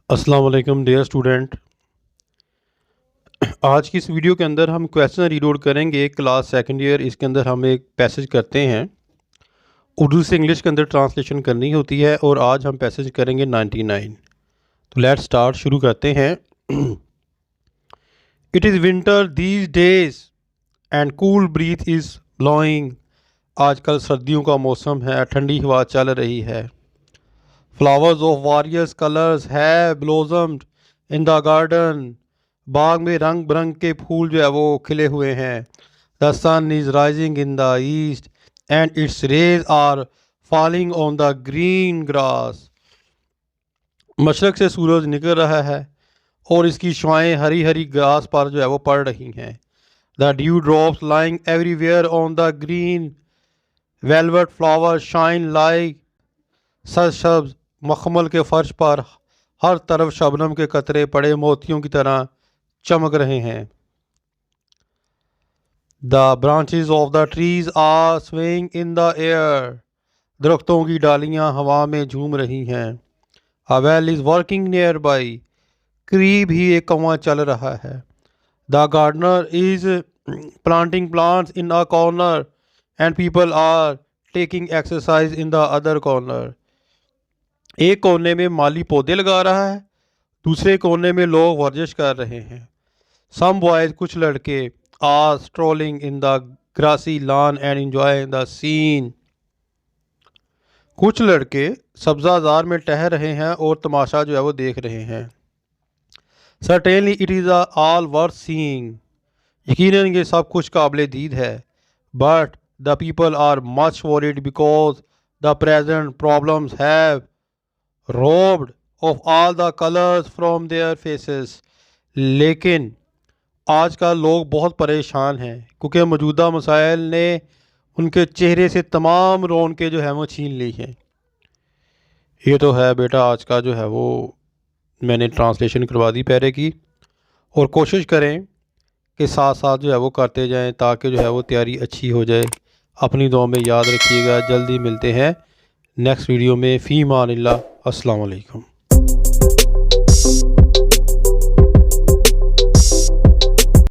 अस्सलाम वालेकुम dear student. आज की इस वीडियो के अंदर हम क्वेश्चन रीलोड करेंगे क्लास सेकंड ईयर। इसके अंदर हम एक पैसेज करते हैं, उर्दू से इंग्लिश के अंदर ट्रांसलेशन करनी होती है और आज हम पैसेज करेंगे 99। तो लेट्स स्टार्ट, शुरू करते हैं। It is winter these days and cool breath is blowing. आजकल सर्दियों का मौसम है, ठंडी हवा चल रही है। फ्लावर्स ऑफ वारियस कलर्स है ब्लोजम्ड इन द गार्डन। बाग में रंग बिरंग के फूल जो है वो खिले हुए हैं। The sun is rising in the east and its rays are falling on the green grass. मशरक़ से सूरज निकल रहा है और इसकी शुआएं हरी हरी घास पर जो है वो पड़ रही हैं। The dew drops lying everywhere on the green velvet flower shine like सरसब्ज। मखमल के फर्श पर हर तरफ शबनम के कतरे पड़े मोतियों की तरह चमक रहे हैं। The branches of the trees are swaying in the air. दरख्तों की डालियां हवा में झूम रही हैं। A well is working nearby. करीब ही एक कुआं चल रहा है। The gardener is planting plants in a corner and people are taking exercise in the other corner. एक कोने में माली पौधे लगा रहा है, दूसरे कोने में लोग वर्जिश कर रहे हैं। सम बॉयज, कुछ लड़के, are strolling in the grassy lawn and enjoying the scene. कुछ लड़के सब्जाजार में टहल रहे हैं और तमाशा जो है वो देख रहे हैं। Certainly it is all worth seeing. यकीनन ये सब कुछ काबिल दीद है। But the people are much worried because the present problems have robbed of all the colours from their faces. लेकिन आजकल लोग बहुत परेशान हैं क्योंकि मौजूदा मसाइल ने उनके चेहरे से तमाम रौनकें जो है वो छीन ली हैं। ये तो है बेटा आज का जो है वो मैंने ट्रांसलेशन करवा दी पहले की, और कोशिश करें कि साथ साथ जो है वो करते जाएं ताकि जो है वो तैयारी अच्छी हो जाए। अपनी दुआ में याद रखिएगा। जल्दी मिलते हैं नेक्स्ट वीडियो में। फ़ी मानिल्लाह। अस्सलाम वालेकुम।